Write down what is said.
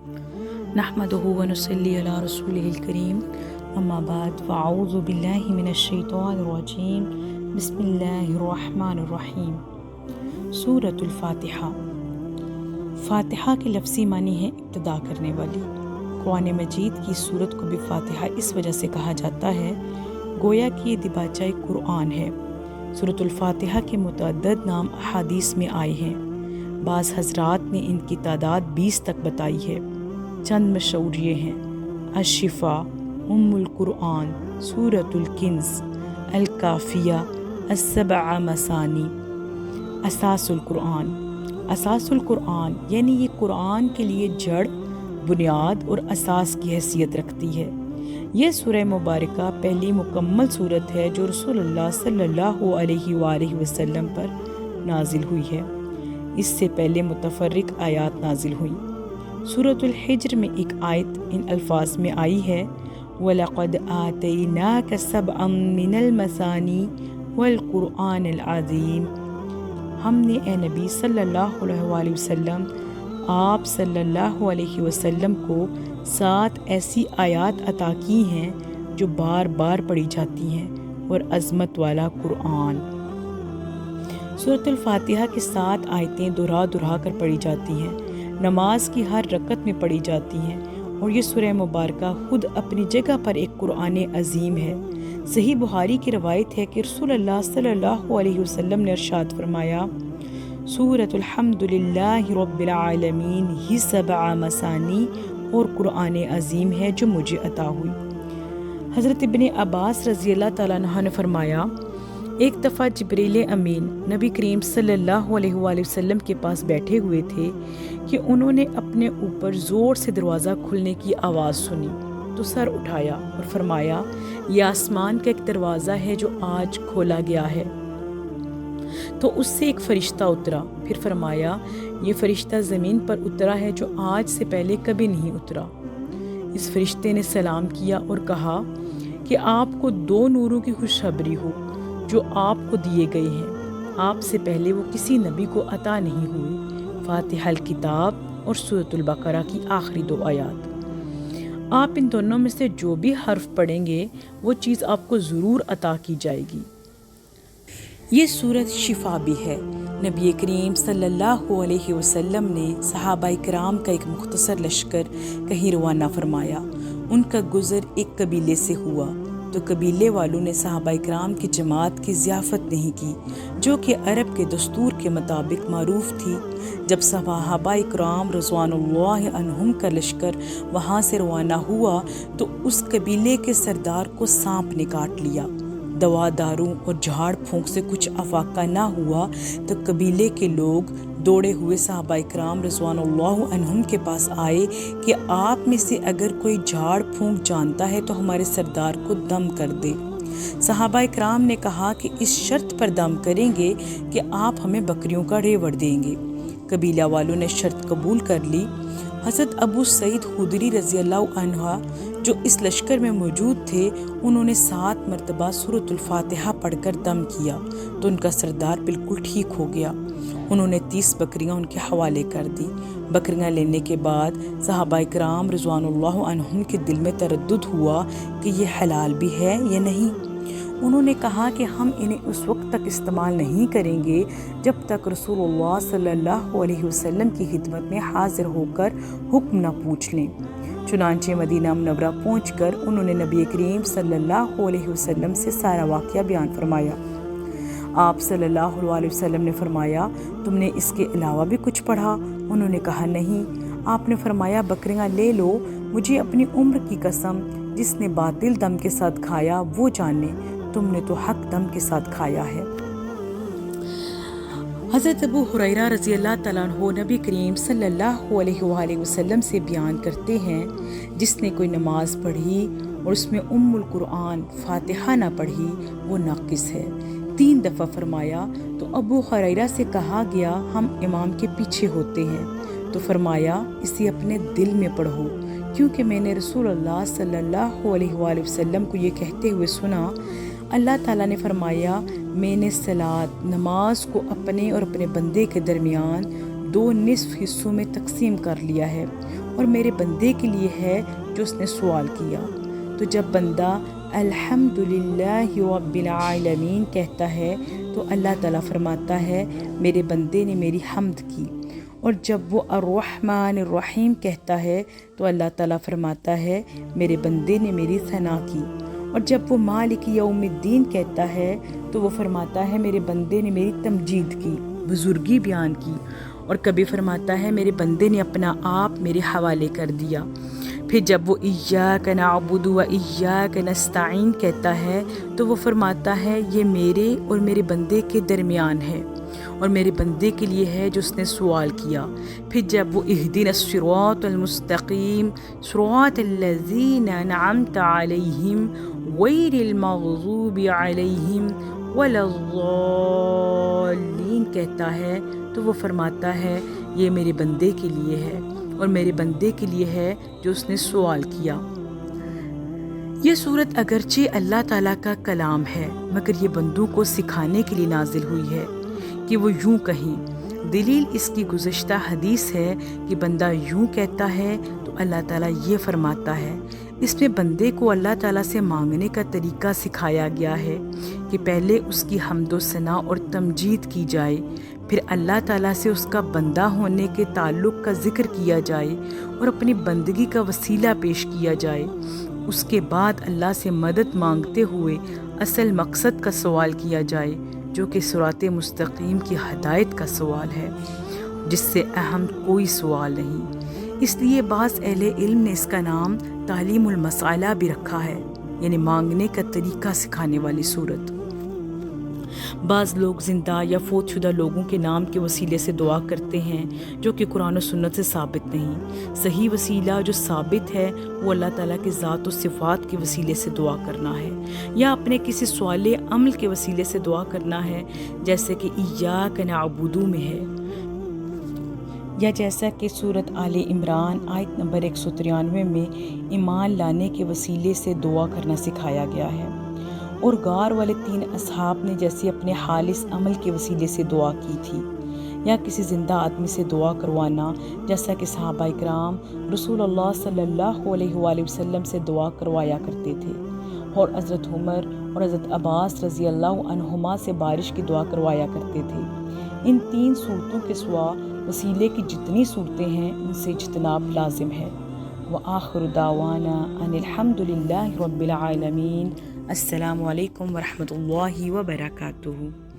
نحمده ونصلي على رسوله الكريم اما بعد فاعوذ باللہ من الشیطان الرجیم بسم اللہ الرحمن الرحیم۔ سورۃ الفاتحہ۔ فاتحہ کے لفظی معنی ہے ابتدا کرنے والی۔ قرآن مجید کی سورت کو بھی فاتحہ اس وجہ سے کہا جاتا ہے گویا کہ یہ دباچہ قرآن ہے۔ سورۃ الفاتحہ کے متعدد نام احادیث میں آئے ہیں۔ بعض حضرات نے ان کی تعداد 20 تک بتائی ہے۔ چند مشہور یہ ہیں: الشفا، ام القرآن، سورۃ الکنز، الکافیہ، السبع مثانی۔ اساس القرآن۔ اساس القرآن یعنی یہ قرآن کے لیے جڑ، بنیاد اور اساس کی حیثیت رکھتی ہے۔ یہ سورہ مبارکہ پہلی مکمل سورت ہے جو رسول اللہ صلی اللہ علیہ وآلہ وسلم پر نازل ہوئی ہے۔ اس سے پہلے متفرق آیات نازل ہوئیں۔ سورۃ الحجر میں ایک آیت ان الفاظ میں آئی ہے: وَلَقَدْ آتَيْنَاكَ سَبْعًا مِّنَ الْمَثَانِي وَالْقُرْآنِ الْعَظِيمِ۔ ہم نے اے نبی صلی اللہ علیہ وآلہ وسلم، آپ صلی اللہ علیہ وسلم کو 7 ایسی آیات عطا کی ہیں جو بار بار پڑھی جاتی ہیں، اور عظمت والا قرآن۔ سورۃ الفاتحہ کی 7 آیتیں دہرا دہرا کر پڑھی جاتی ہیں، نماز کی ہر رکعت میں پڑھی جاتی ہیں، اور یہ سورہ مبارکہ خود اپنی جگہ پر ایک قرآن عظیم ہے۔ صحیح بخاری کی روایت ہے کہ رسول اللہ صلی اللہ علیہ وسلم نے ارشاد فرمایا: سورۃ الحمد للہ رب العالمین ہی 7 مثانی، اور قرآن عظیم ہے جو مجھے عطا ہوئی۔ حضرت ابن عباس رضی اللہ تعالیٰ عنہ نے فرمایا: ایک دفعہ جبریل امین نبی کریم صلی اللہ علیہ وآلہ وسلم کے پاس بیٹھے ہوئے تھے کہ انہوں نے اپنے اوپر زور سے دروازہ کھلنے کی آواز سنی تو سر اٹھایا اور فرمایا: یہ آسمان کا ایک دروازہ ہے جو آج کھولا گیا ہے۔ تو اس سے ایک فرشتہ اترا، پھر فرمایا: یہ فرشتہ زمین پر اترا ہے جو آج سے پہلے کبھی نہیں اترا۔ اس فرشتے نے سلام کیا اور کہا کہ آپ کو 2 نوروں کی خوشخبری ہو جو آپ کو دیے گئے ہیں، آپ سے پہلے وہ کسی نبی کو عطا نہیں ہوئی، فاتحہ الکتاب اور سورۃ البقرہ کی آخری 2 آیات۔ آپ ان دونوں میں سے جو بھی حرف پڑھیں گے وہ چیز آپ کو ضرور عطا کی جائے گی۔ یہ سورت شفا بھی ہے۔ نبی کریم صلی اللہ علیہ وسلم نے صحابہ کرام کا ایک مختصر لشکر کہیں روانہ فرمایا۔ ان کا گزر ایک قبیلے سے ہوا تو قبیلے والوں نے صحابہ کرام کی جماعت کی ضیافت نہیں کی، جو کہ عرب کے دستور کے مطابق معروف تھی۔ جب صحابہ کرام رضوان اللہ عنہم کا لشکر وہاں سے روانہ ہوا تو اس قبیلے کے سردار کو سانپ نے کاٹ لیا۔ دوا داروں اور جھاڑ پھونک سے کچھ افاقہ نہ ہوا تو قبیلے کے لوگ دوڑے ہوئے صحابہ کرام رضوان اللہ عنہم کے پاس آئے کہ آپ میں سے اگر کوئی جھاڑ پھونک جانتا ہے تو ہمارے سردار کو دم کر دے۔ صحابہ کرام نے کہا کہ اس شرط پر دم کریں گے کہ آپ ہمیں بکریوں کا ریوڑ دیں گے۔ قبیلہ والوں نے شرط قبول کر لی۔ حضرت ابو سعید خدری رضی اللہ عنہ جو اس لشکر میں موجود تھے، انہوں نے 7 مرتبہ سورۃ الفاتحہ پڑھ کر دم کیا تو ان کا سردار بالکل ٹھیک ہو گیا۔ انہوں نے 30 بکریاں ان کے حوالے کر دی۔ بکریاں لینے کے بعد صحابہ کرام رضوان اللہ عنہم کے دل میں تردد ہوا کہ یہ حلال بھی ہے یا نہیں۔ انہوں نے کہا کہ ہم انہیں اس وقت تک استعمال نہیں کریں گے جب تک رسول اللہ صلی اللہ علیہ وسلم کی خدمت میں حاضر ہو کر حکم نہ پوچھ لیں۔ چنانچہ مدینہ منورہ پہنچ کر انہوں نے نبی کریم صلی اللہ علیہ وسلم سے سارا واقعہ بیان فرمایا۔ آپ صلی اللہ علیہ وسلم نے فرمایا: تم نے اس کے علاوہ بھی کچھ پڑھا؟ انہوں نے کہا: نہیں۔ آپ نے فرمایا: بکریاں لے لو، مجھے اپنی عمر کی قسم، جس نے باطل دم کے ساتھ کھایا وہ جانے، تم نے تو حق دم کے ساتھ کھایا ہے۔ حضرت ابو ہریرہ رضی اللہ تعالیٰ عنہ نبی کریم صلی اللہ علیہ وآلہ وسلم سے بیان کرتے ہیں: جس نے کوئی نماز پڑھی اور اس میں ام القرآن فاتحہ نہ پڑھی وہ ناقص ہے۔ 3 دفعہ فرمایا تو ابو ہریرہ سے کہا گیا: ہم امام کے پیچھے ہوتے ہیں، تو فرمایا: اسے اپنے دل میں پڑھو، کیونکہ میں نے رسول اللہ صلی اللہ علیہ وآلہ وسلم کو یہ کہتے ہوئے سنا: اللہ تعالیٰ نے فرمایا، میں نے صلاۃ نماز کو اپنے اور اپنے بندے کے درمیان 2 نصف حصوں میں تقسیم کر لیا ہے، اور میرے بندے کے لیے ہے جو اس نے سوال کیا۔ تو جب بندہ الحمدللہ رب العالمین کہتا ہے تو اللہ تعالیٰ فرماتا ہے میرے بندے نے میری حمد کی، اور جب وہ الرحمن الرحیم کہتا ہے تو اللہ تعالیٰ فرماتا ہے میرے بندے نے میری ثنا کی، اور جب وہ مالک یوم الدین کہتا ہے تو وہ فرماتا ہے میرے بندے نے میری تمجید کی، بزرگی بیان کی، اور کبھی فرماتا ہے میرے بندے نے اپنا آپ میرے حوالے کر دیا۔ پھر جب وہ ایاک نعبد و ایاک نستعین کہتا ہے تو وہ فرماتا ہے یہ میرے اور میرے بندے کے درمیان ہے، اور میرے بندے کے لیے ہے جو اس نے سوال کیا۔ پھر جب وہ اہدنا الصراط المستقیم صراط الذین انعمت علیہم غیر المغضوب علیہم ولا الضالین کہتا ہے تو وہ فرماتا ہے یہ میرے بندے کے لیے ہے، اور میرے بندے کے لیے ہے جو اس نے سوال کیا۔ یہ سورت اگرچہ اللہ تعالیٰ کا کلام ہے مگر یہ بندوں کو سکھانے کے لیے نازل ہوئی ہے کہ وہ یوں کہیں۔ دلیل اس کی گزشتہ حدیث ہے کہ بندہ یوں کہتا ہے تو اللہ تعالیٰ یہ فرماتا ہے۔ اس میں بندے کو اللہ تعالیٰ سے مانگنے کا طریقہ سکھایا گیا ہے کہ پہلے اس کی حمد و ثنا اور تمجید کی جائے، پھر اللہ تعالیٰ سے اس کا بندہ ہونے کے تعلق کا ذکر کیا جائے اور اپنی بندگی کا وسیلہ پیش کیا جائے، اس کے بعد اللہ سے مدد مانگتے ہوئے اصل مقصد کا سوال کیا جائے جو کہ صراط مستقیم کی ہدایت کا سوال ہے، جس سے اہم کوئی سوال نہیں۔ اس لیے بعض اہل علم نے اس کا نام تعلیم المسئلہ بھی رکھا ہے، یعنی مانگنے کا طریقہ سکھانے والی سورت۔ بعض لوگ زندہ یا فوت شدہ لوگوں کے نام کے وسیلے سے دعا کرتے ہیں جو کہ قرآن و سنت سے ثابت نہیں۔ صحیح وسیلہ جو ثابت ہے وہ اللہ تعالیٰ کی ذات و صفات کے وسیلے سے دعا کرنا ہے، یا اپنے کسی سوال عمل کے وسیلے سے دعا کرنا ہے، جیسے کہ ایاک نعبد میں ہے، یا جیسا کہ سورت آل عمران آیت نمبر 193 میں ایمان لانے کے وسیلے سے دعا کرنا سکھایا گیا ہے، اور غار والے 3 اصحاب نے جیسے اپنے خالص عمل کے وسیلے سے دعا کی تھی، یا کسی زندہ آدمی سے دعا کروانا جیسا کہ صحابہ کرام رسول اللہ صلی اللہ علیہ وآلہ وسلم سے دعا کروایا کرتے تھے، اور حضرت عمر اور حضرت عباس رضی اللہ عنہما سے بارش کی دعا کروایا کرتے تھے۔ ان 3 صورتوں کے سوا وسیلے کی جتنی صورتیں ہیں ان سے اجتناب لازم ہے۔ وآخر دعوانا ان الحمد للہ رب العالمین۔ السلام علیکم ورحمۃ اللہ وبرکاتہ۔